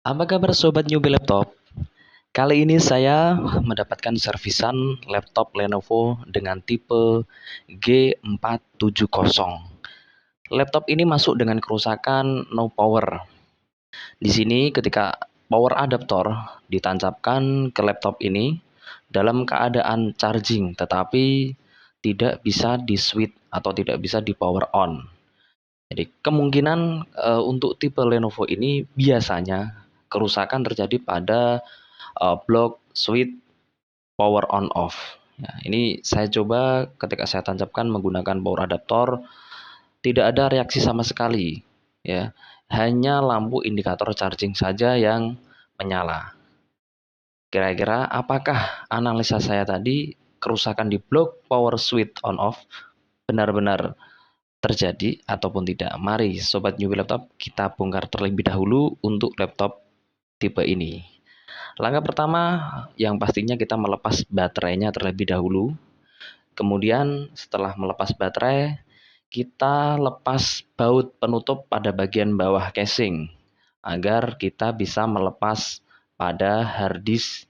Apa kabar sobat newbie laptop? Kali ini saya mendapatkan servisan laptop Lenovo dengan tipe G470. Laptop ini masuk dengan kerusakan no power. Di sini ketika power adaptor ditancapkan ke laptop ini dalam keadaan charging tetapi tidak bisa di switch atau tidak bisa di power on. Jadi kemungkinan untuk tipe Lenovo ini biasanya kerusakan terjadi pada blok switch power on off. Ya, ini saya coba ketika saya tancapkan menggunakan power adaptor tidak ada reaksi sama sekali, ya. Hanya lampu indikator charging saja yang menyala. Kira-kira apakah analisa saya tadi kerusakan di blok power switch on off benar-benar terjadi ataupun tidak? Mari sobat newbie laptop kita bongkar terlebih dahulu untuk laptop tipe ini. Langkah pertama yang pastinya kita melepas baterainya terlebih dahulu. Kemudian setelah melepas baterai, kita lepas baut penutup pada bagian bawah casing agar kita bisa melepas pada hard disk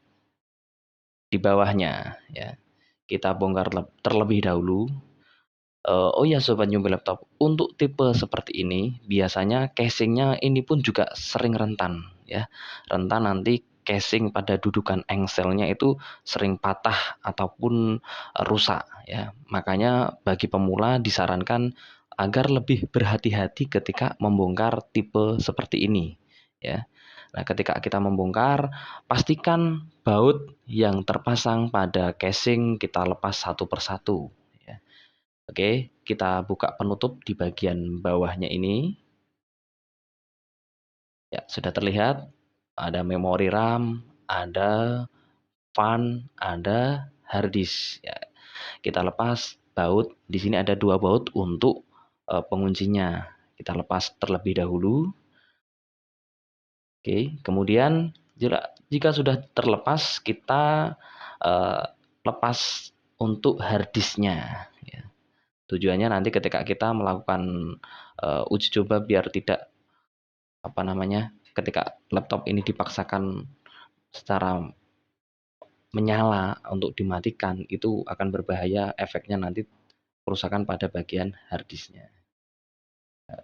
di bawahnya, ya. Kita bongkar terlebih dahulu. Oh ya sobat newbie laptop, untuk tipe seperti ini biasanya casingnya ini pun juga sering rentan, ya. Rentan nanti casing pada dudukan engselnya itu sering patah ataupun rusak, ya. Makanya bagi pemula disarankan agar lebih berhati-hati ketika membongkar tipe seperti ini, ya. Nah, ketika kita membongkar, pastikan baut yang terpasang pada casing kita lepas satu persatu, ya. Oke, kita buka penutup di bagian bawahnya ini. Ya, sudah terlihat ada memori RAM, ada fan, ada hard disk. Ya, kita lepas baut. Di sini ada dua baut untuk penguncinya. Kita lepas terlebih dahulu. Oke, kemudian jika sudah terlepas, kita eh, lepas untuk hard disknya. Ya. Tujuannya nanti ketika kita melakukan uji coba biar tidak ketika laptop ini dipaksakan secara menyala untuk dimatikan itu akan berbahaya, efeknya nanti kerusakan pada bagian hard disknya.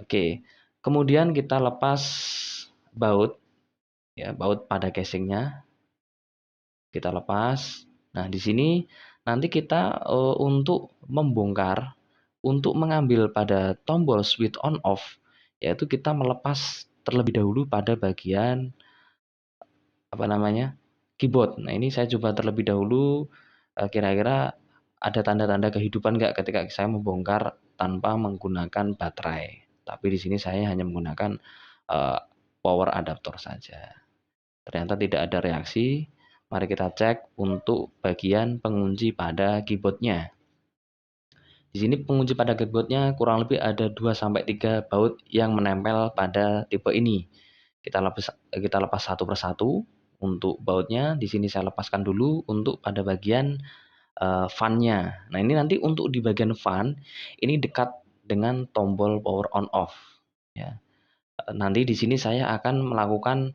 Oke, kemudian kita lepas baut, ya, baut pada casingnya kita lepas. Nah, di sini nanti kita untuk membongkar, untuk mengambil pada tombol switch on off, yaitu kita melepas terlebih dahulu pada bagian keyboard. Nah, ini saya coba terlebih dahulu, kira-kira ada tanda-tanda kehidupan nggak ketika saya membongkar tanpa menggunakan baterai. Tapi di sini saya hanya menggunakan power adaptor saja. Ternyata tidak ada reaksi. Mari kita cek untuk bagian pengunci pada keyboardnya. Di sini pengunci pada keyboardnya kurang lebih ada 2 sampai 3 baut yang menempel pada tipe ini. Kita lepas satu persatu untuk bautnya. Di sini saya lepaskan dulu untuk pada bagian fan-nya. Nah, ini nanti untuk di bagian fan ini dekat dengan tombol power on off, ya. Nanti di sini saya akan melakukan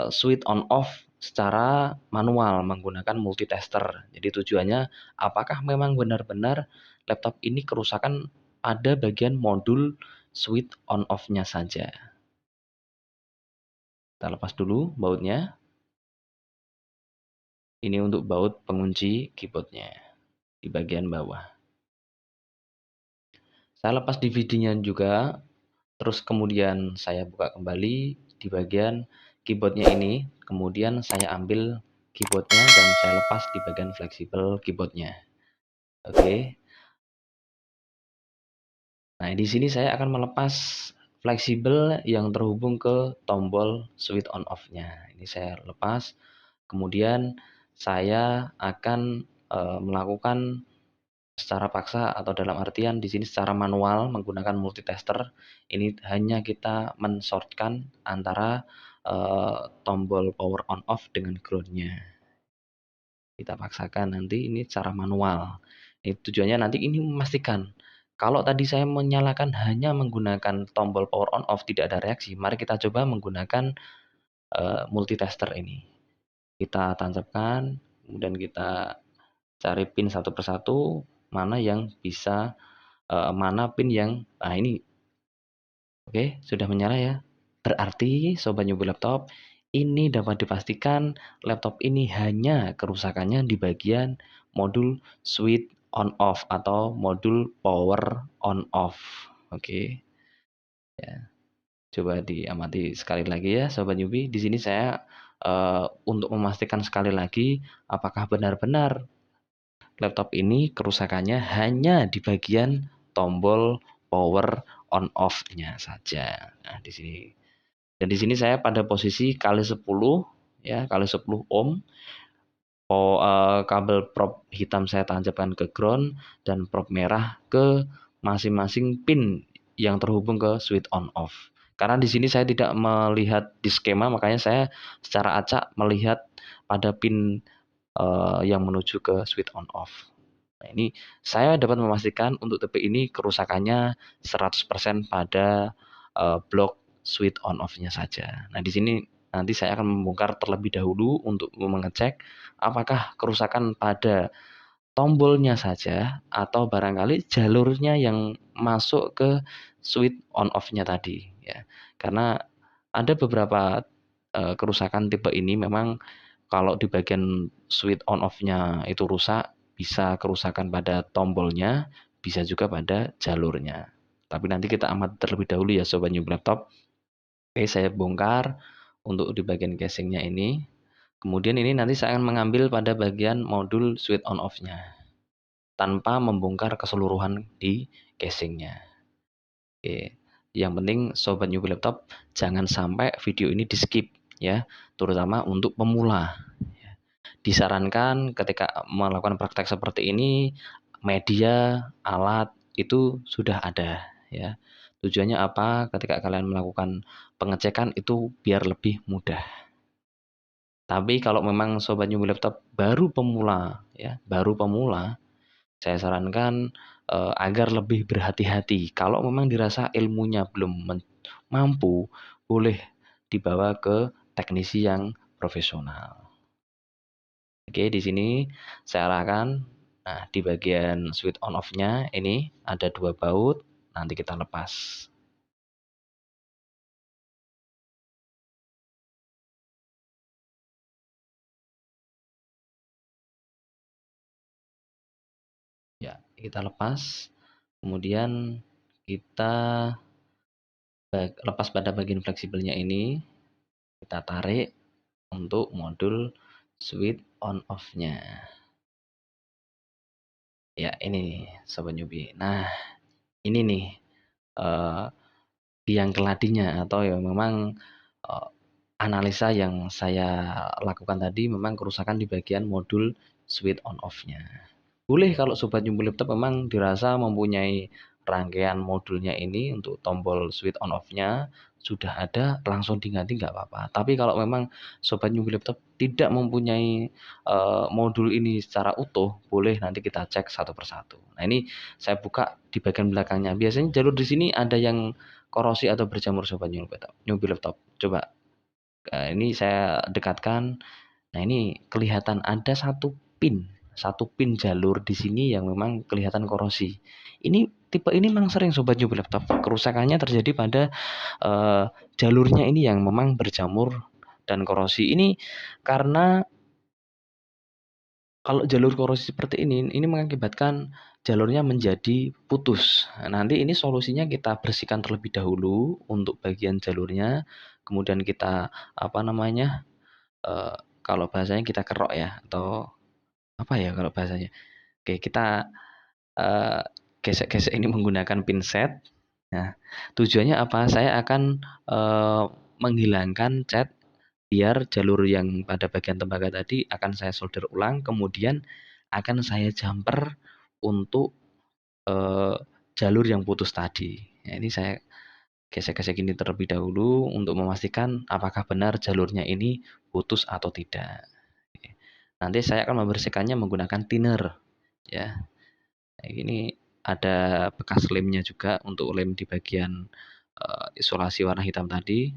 switch on off secara manual menggunakan multitester. Jadi tujuannya apakah memang benar-benar laptop ini kerusakan pada bagian modul switch on off-nya saja. Kita lepas dulu bautnya. Ini untuk baut pengunci keyboardnya di bagian bawah. Saya lepas DVD-nya juga, terus kemudian saya buka kembali di bagian keyboardnya ini. Kemudian saya ambil keyboardnya dan saya lepas di bagian fleksibel keyboardnya. Oke. Nah, di sini saya akan melepas fleksibel yang terhubung ke tombol switch on off-nya. Ini saya lepas. Kemudian saya akan melakukan secara paksa atau dalam artian di sini secara manual menggunakan multitester. Ini hanya kita mensortkan antara tombol power on off dengan ground-nya. Kita paksakan nanti ini secara manual. Ini tujuannya nanti ini memastikan kalau tadi saya menyalakan hanya menggunakan tombol power on off tidak ada reaksi, mari kita coba menggunakan multitester ini. Kita tancapkan, kemudian kita cari pin satu persatu, mana yang bisa, mana pin yang nah ini oke, sudah menyala ya. Berarti Sobat Newbie Laptop, ini dapat dipastikan laptop ini hanya kerusakannya di bagian modul switch on off atau modul power on off. Oke, ya. Coba diamati sekali lagi ya Sobat Newbie. Di sini saya untuk memastikan sekali lagi apakah benar-benar laptop ini kerusakannya hanya di bagian tombol power on off-nya saja. Nah, di sini. Dan di sini saya pada posisi kali 10 ya, kali 10 ohm. Kabel prop hitam saya tancapkan ke ground dan prop merah ke masing-masing pin yang terhubung ke switch on off. Karena di sini saya tidak melihat di skema, makanya saya secara acak melihat pada pin yang menuju ke switch on off. Nah, ini saya dapat memastikan untuk TP ini kerusakannya 100% pada blok switch on off-nya saja. Nah, di sini nanti saya akan membongkar terlebih dahulu untuk mengecek apakah kerusakan pada tombolnya saja atau barangkali jalurnya yang masuk ke switch on off-nya tadi ya. Karena ada beberapa kerusakan tipe ini memang kalau di bagian switch on off-nya itu rusak, bisa kerusakan pada tombolnya, bisa juga pada jalurnya. Tapi nanti kita amati terlebih dahulu ya Sobat New Laptop. Oke, saya bongkar untuk di bagian casingnya ini. Kemudian ini nanti saya akan mengambil pada bagian modul switch on off-nya tanpa membongkar keseluruhan di casingnya. Oke, yang penting Sobat Newbie Laptop jangan sampai video ini di skip ya, terutama untuk pemula. Disarankan ketika melakukan praktek seperti ini, media, alat itu sudah ada ya. Tujuannya apa? Ketika kalian melakukan pengecekan itu biar lebih mudah. Tapi kalau memang Sobat Newbie Laptop baru pemula ya, baru pemula, saya sarankan agar lebih berhati-hati. Kalau memang dirasa ilmunya belum mampu, boleh dibawa ke teknisi yang profesional. Oke, di sini saya arahkan. Nah, di bagian switch on off-nya ini ada 2 baut, nanti kita lepas. Ya, kita lepas. Kemudian kita lepas pada bagian fleksibelnya ini, kita tarik untuk modul switch on off-nya. Ya, ini Sobat Newbie. Nah, ini nih eh, biang keladinya atau ya memang eh, analisa yang saya lakukan tadi memang kerusakan di bagian modul switch on off-nya. Boleh kalau Sobat Newbie Laptop memang dirasa mempunyai rangkaian modulnya ini untuk tombol switch on off-nya sudah ada, langsung diganti nggak apa-apa. Tapi kalau memang Sobat Newbie Laptop tidak mempunyai modul ini secara utuh, boleh nanti kita cek satu persatu. Nah, ini saya buka di bagian belakangnya. Biasanya jalur di sini ada yang korosi atau berjamur Sobat Newbie Laptop. Coba ini saya dekatkan. Nah, ini kelihatan ada satu pin jalur di sini yang memang kelihatan korosi. Ini tipe ini memang sering Sobat Newbie Laptop. Kerusakannya terjadi pada eh, jalurnya ini yang memang berjamur dan korosi. Ini karena kalau jalur korosi seperti ini mengakibatkan jalurnya menjadi putus. Nah, nanti ini solusinya kita bersihkan terlebih dahulu untuk bagian jalurnya, kemudian kita apa namanya? eh, Kalau bahasanya kita kerok ya atau apa ya kalau bahasanya? Oke, kita eh, gesek-gesek ini menggunakan pinset. Nah, tujuannya apa? Saya akan eh, menghilangkan cat biar jalur yang pada bagian tembaga tadi akan saya solder ulang, kemudian akan saya jumper untuk eh, jalur yang putus tadi. Nah, ini saya gesek-gesek ini terlebih dahulu untuk memastikan apakah benar jalurnya ini putus atau tidak. Nanti saya akan membersihkannya menggunakan thinner ya. Nah, ini ada bekas lemnya juga untuk lem di bagian isolasi warna hitam tadi.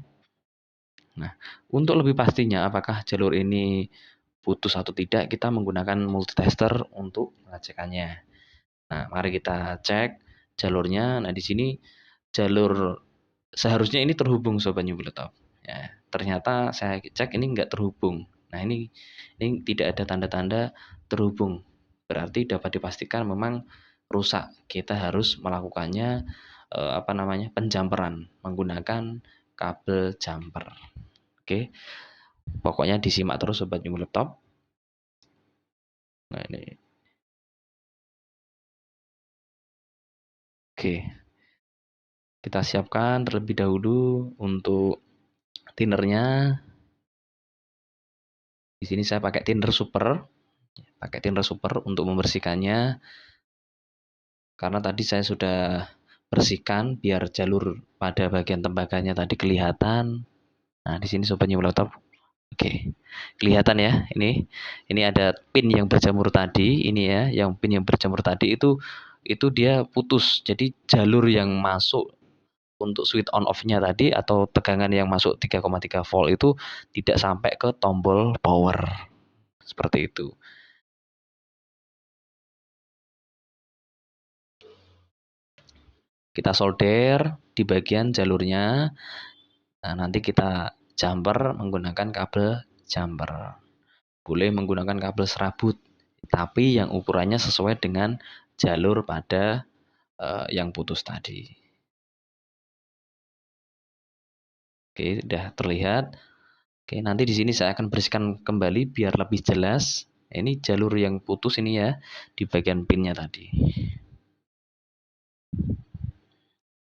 Nah, untuk lebih pastinya apakah jalur ini putus atau tidak, kita menggunakan multitester untuk pengecekannya. Nah, mari kita cek jalurnya. Nah, di sini jalur seharusnya ini terhubung Sobat New Laptop. Ya, ternyata saya cek ini enggak terhubung. Nah, ini tidak ada tanda-tanda terhubung. Berarti dapat dipastikan memang rusak. Kita harus melakukannya penjamperan menggunakan kabel jumper. Oke. Pokoknya disimak terus Sobat New Laptop. Nah, ini. Oke. Kita siapkan terlebih dahulu untuk tinernya. Di sini saya pakai thinner super untuk membersihkannya. Karena tadi saya sudah bersihkan biar jalur pada bagian tembaganya tadi kelihatan. Nah, di sini Sobat New Laptop. Oke. Kelihatan ya, ini ada pin yang berjamur tadi, ini ya, yang pin yang berjamur tadi itu dia putus. Jadi jalur yang masuk untuk switch on off-nya tadi atau tegangan yang masuk 3,3 volt itu tidak sampai ke tombol power. Seperti itu. Kita solder di bagian jalurnya. Nah, nanti kita jumper menggunakan kabel jumper. Boleh menggunakan kabel serabut, tapi yang ukurannya sesuai dengan jalur pada yang putus tadi. Oke, sudah terlihat. Oke, nanti di sini saya akan bersihkan kembali biar lebih jelas. Ini jalur yang putus ini ya, di bagian pinnya tadi.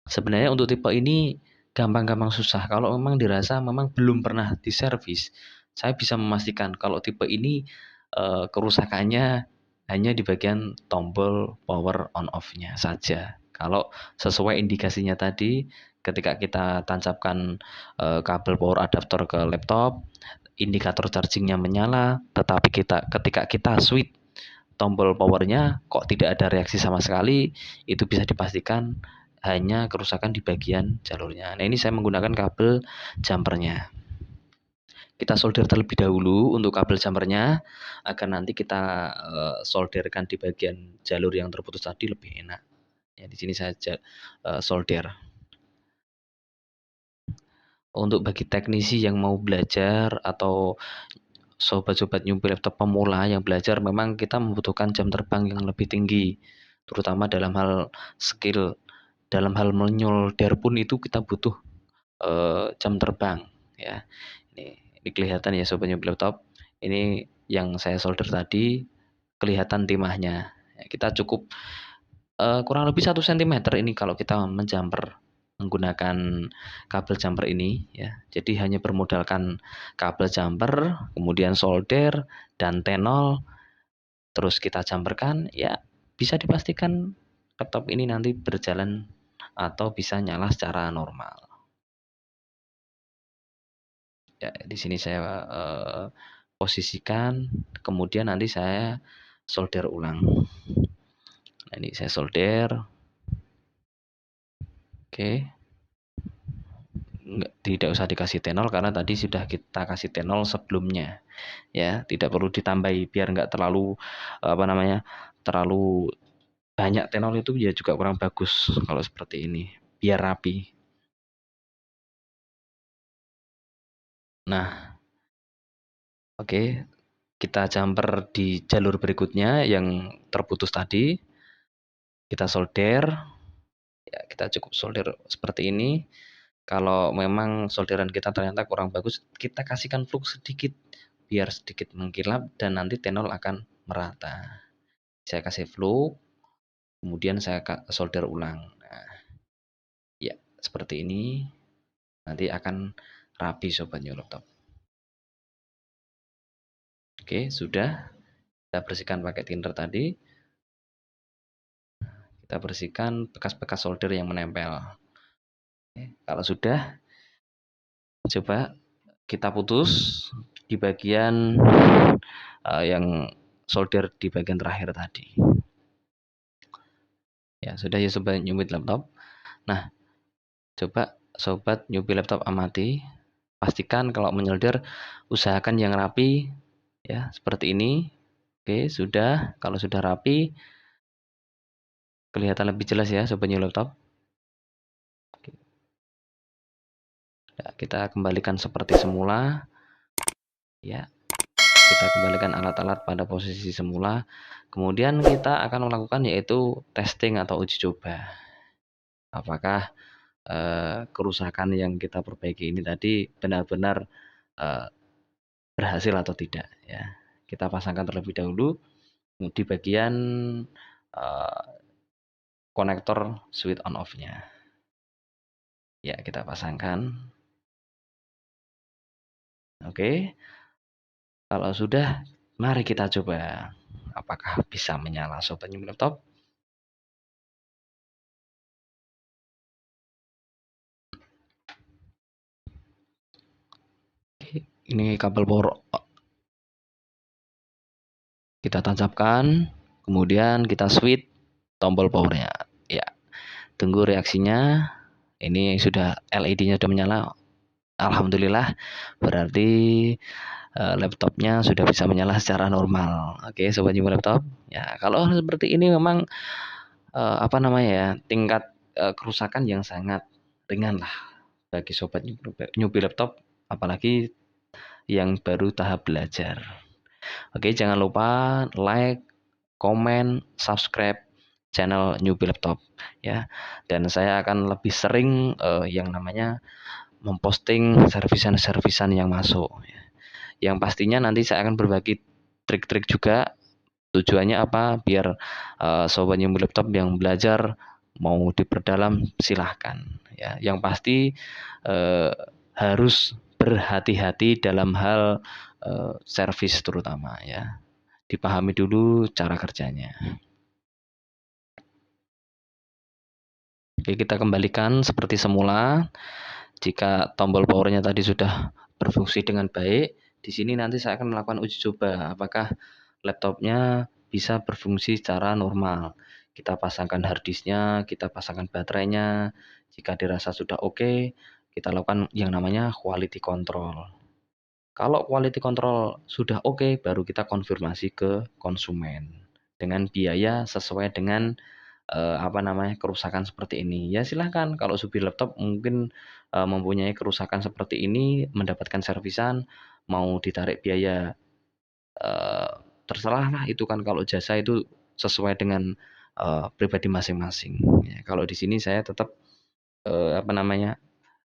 Sebenarnya untuk tipe ini gampang-gampang susah. Kalau memang dirasa memang belum pernah diservis, saya bisa memastikan kalau tipe ini kerusakannya hanya di bagian tombol power on off-nya saja. Kalau sesuai indikasinya tadi, ketika kita tancapkan kabel power adapter ke laptop, indikator chargingnya menyala, tetapi ketika kita switch tombol powernya kok tidak ada reaksi sama sekali, itu bisa dipastikan hanya kerusakan di bagian jalurnya. Nah, ini saya menggunakan kabel jumpernya. Kita solder terlebih dahulu untuk kabel jumpernya agar nanti kita solderkan di bagian jalur yang terputus tadi lebih enak. Ya, di sini saya solder. Untuk bagi teknisi yang mau belajar atau sobat-sobat newbie laptop pemula yang belajar, memang kita membutuhkan jam terbang yang lebih tinggi, terutama dalam hal skill. Dalam hal menyolder pun itu kita butuh jam terbang ya. Ini kelihatan ya sobat newbie laptop. Ini yang saya solder tadi kelihatan timahnya. Ya, kita cukup kurang lebih 1 cm ini kalau kita menjumper menggunakan kabel jumper ini ya. Jadi hanya bermodalkan kabel jumper, kemudian solder dan tenol, terus kita jumperkan ya, bisa dipastikan laptop ini nanti berjalan atau bisa nyala secara normal. Ya, di sini saya posisikan, kemudian nanti saya solder ulang. Nah, ini saya solder. Oke. Tidak usah dikasih tenol karena tadi sudah kita kasih tenol sebelumnya ya, tidak perlu ditambahi biar nggak terlalu terlalu banyak tenol, itu ya juga kurang bagus kalau seperti ini, biar rapi. Nah, oke, kita jumper di jalur berikutnya yang terputus tadi, kita solder ya, kita cukup solder seperti ini. Kalau memang solderan kita ternyata kurang bagus, kita kasihkan flux sedikit biar sedikit mengkilap dan nanti tenol akan merata. Saya kasih flux, kemudian saya solder ulang. Nah, ya seperti ini. Nanti akan rapi sobat new laptop. Oke, sudah. Kita bersihkan pakai thinner tadi. Kita bersihkan bekas-bekas solder yang menempel. Oke, kalau sudah, coba kita putus di bagian yang solder di bagian terakhir tadi. Ya, sudah ya sobat newbie laptop. Nah, coba sobat newbie laptop amati pastikan kalau menyolder usahakan yang rapi ya, seperti ini. Oke, sudah. Kalau sudah rapi, kelihatan lebih jelas ya Sobat New Laptop. Oke. Ya, kita kembalikan seperti semula. Ya, kita kembalikan alat-alat pada posisi semula. Kemudian kita akan melakukan yaitu testing atau uji coba. Apakah kerusakan yang kita perbaiki ini tadi benar-benar berhasil atau tidak ya. Kita pasangkan terlebih dahulu di bagian konektor switch on off-nya. Ya, kita pasangkan. Oke. Kalau sudah, mari kita coba. Apakah bisa menyala Sobat New Laptop? Oke, ini kabel power kita tancapkan, kemudian kita switch tombol powernya. Ya, tunggu reaksinya. Ini sudah LED-nya sudah menyala. Alhamdulillah, berarti laptopnya sudah bisa menyala secara normal. Oke, Sobat New Laptop. Ya, kalau seperti ini memang tingkat kerusakan yang sangat ringan lah bagi Sobat newbie laptop, apalagi yang baru tahap belajar. Oke, jangan lupa like, komen, subscribe channel Newbie Laptop ya. Dan saya akan lebih sering yang namanya memposting servisan-servisan yang masuk. Yang pastinya nanti saya akan berbagi trik-trik juga. Tujuannya apa? Biar Sobat Newbie Laptop yang belajar mau diperdalam silahkan ya. Yang pasti harus berhati-hati dalam hal servis terutama ya. Dipahami dulu cara kerjanya. Oke, kita kembalikan seperti semula. Jika tombol powernya tadi sudah berfungsi dengan baik, di sini nanti saya akan melakukan uji coba apakah laptopnya bisa berfungsi secara normal. Kita pasangkan harddisknya, kita pasangkan baterainya. Jika dirasa sudah oke, kita lakukan yang namanya quality control. Kalau quality control sudah oke, baru kita konfirmasi ke konsumen dengan biaya sesuai dengan kerusakan seperti ini. Ya silahkan kalau supir laptop mungkin mempunyai kerusakan seperti ini, mendapatkan servisan, mau ditarik biaya terserah lah itu kan kalau jasa itu sesuai dengan pribadi masing-masing. Ya, kalau di sini saya tetap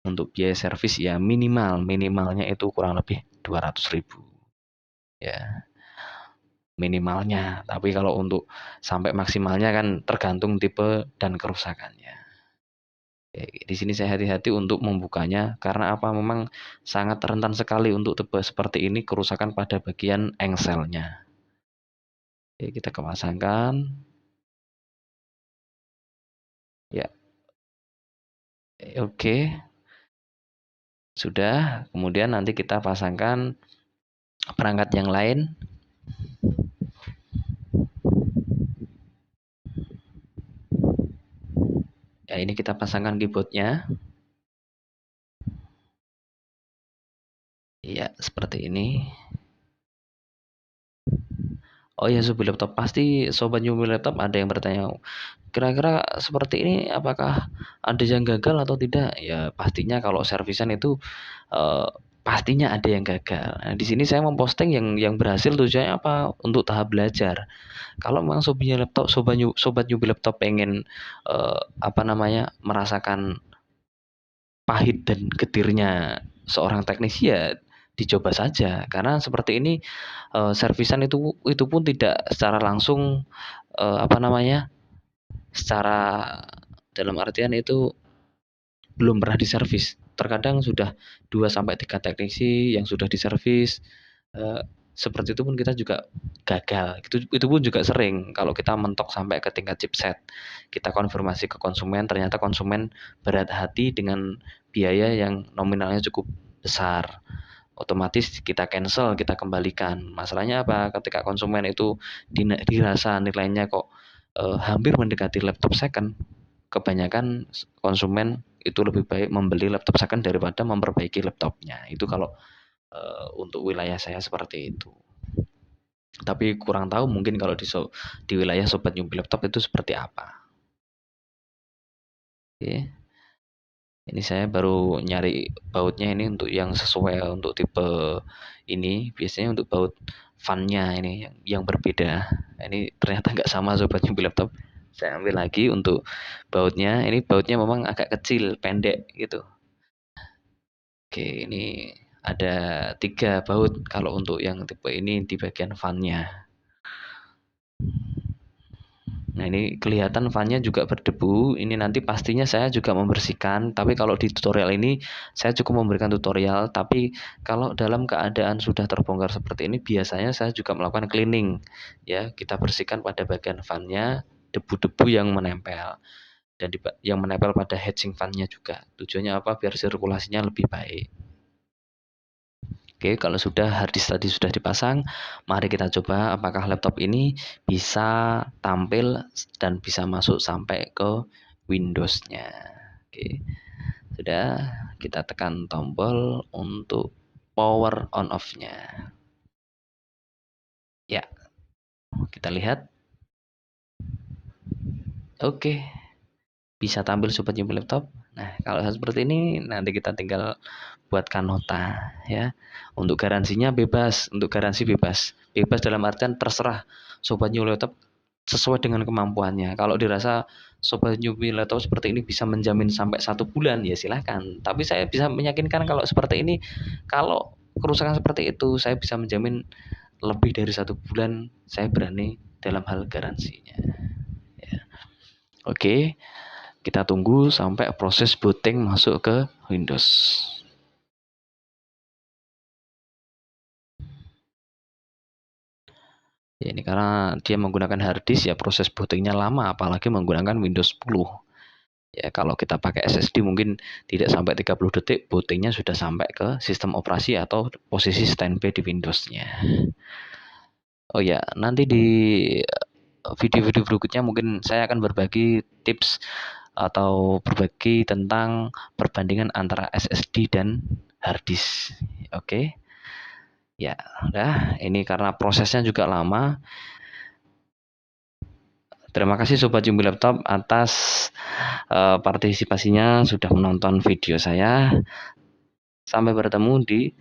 untuk biaya servis ya minimalnya itu kurang lebih 200.000 ya minimalnya. Tapi kalau untuk sampai maksimalnya kan tergantung tipe dan kerusakannya. Di sini saya hati-hati untuk membukanya karena apa? Memang sangat rentan sekali untuk tipe seperti ini kerusakan pada bagian engselnya. Kita kepasangkan. Ya, oke. Sudah, kemudian nanti kita pasangkan perangkat yang lain. Ya, ini kita pasangkan keyboardnya. Ya, seperti ini. Oh ya, Sobat Laptop, pasti Sobat Newbie Laptop ada yang bertanya, kira-kira seperti ini apakah ada yang gagal atau tidak? Ya, pastinya kalau servisan itu eh, pastinya ada yang gagal. Nah, di sini saya memposting yang berhasil tujuannya apa? Untuk tahap belajar. Kalau memang Sobat Newbie Laptop pengen merasakan pahit dan getirnya seorang teknisi ya dicoba saja karena seperti ini servisan itu pun tidak secara langsung secara dalam artian itu belum pernah diservis. Terkadang sudah 2 sampai 3 teknisi yang sudah diservis seperti itu pun kita juga gagal. Itu pun juga sering kalau kita mentok sampai ke tingkat chipset. Kita konfirmasi ke konsumen, ternyata konsumen berat hati dengan biaya yang nominalnya cukup besar. Otomatis kita cancel, kita kembalikan. Masalahnya apa? Ketika konsumen itu dirasa nilainya kok hampir mendekati laptop second, kebanyakan konsumen itu lebih baik membeli laptop second daripada memperbaiki laptopnya. Itu kalau untuk wilayah saya seperti itu. Tapi kurang tahu mungkin kalau di wilayah sobat nyubi laptop itu seperti apa. Oke. Ini saya baru nyari bautnya ini untuk yang sesuai untuk tipe ini. Biasanya untuk baut fan-nya ini yang berbeda. Ini ternyata nggak sama sobat nyubi laptop. Saya ambil lagi untuk bautnya. Ini bautnya memang agak kecil, pendek gitu. Oke, ini ada 3 baut kalau untuk yang tipe ini di bagian fan-nya. Nah, ini kelihatan fan-nya juga berdebu. Ini nanti pastinya saya juga membersihkan. Tapi kalau di tutorial ini saya cukup memberikan tutorial. Tapi kalau dalam keadaan sudah terbongkar seperti ini, biasanya saya juga melakukan cleaning. Ya, kita bersihkan pada bagian fan-nya debu-debu yang menempel dan yang menempel pada heatsink fan-nya juga. Tujuannya apa? Biar sirkulasinya lebih baik. Oke, kalau sudah harddisk tadi sudah dipasang, mari kita coba apakah laptop ini bisa tampil dan bisa masuk sampai ke Windows-nya. Oke, sudah kita tekan tombol untuk power on off-nya. Ya, kita lihat. Oke, bisa tampil sobat nyubi laptop. Nah, kalau seperti ini nanti kita tinggal buatkan nota ya. Untuk garansinya bebas, untuk garansi bebas. Bebas dalam artian terserah sobat nyubi laptop sesuai dengan kemampuannya. Kalau dirasa sobat nyubi laptop seperti ini bisa menjamin sampai 1 bulan ya silahkan. Tapi saya bisa meyakinkan kalau seperti ini, kalau kerusakan seperti itu saya bisa menjamin lebih dari 1 bulan. Saya berani dalam hal garansinya. Ya. Oke. Kita tunggu sampai proses booting masuk ke Windows. Ya, ini karena dia menggunakan harddisk ya proses bootingnya lama, apalagi menggunakan Windows 10. Ya, kalau kita pakai SSD mungkin tidak sampai 30 detik bootingnya sudah sampai ke sistem operasi atau posisi standby di Windows-nya. Oh ya, nanti di video-video berikutnya mungkin saya akan berbagi tips atau berbagi tentang perbandingan antara SSD dan harddisk. Oke. Ya, udah. Ini karena prosesnya juga lama. Terima kasih Sobat Jumbi Laptop atas partisipasinya sudah menonton video saya. Sampai bertemu di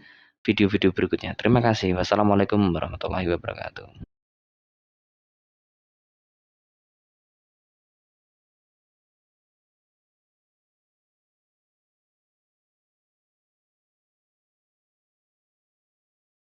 video-video berikutnya. Terima kasih. Wassalamualaikum warahmatullahi wabarakatuh.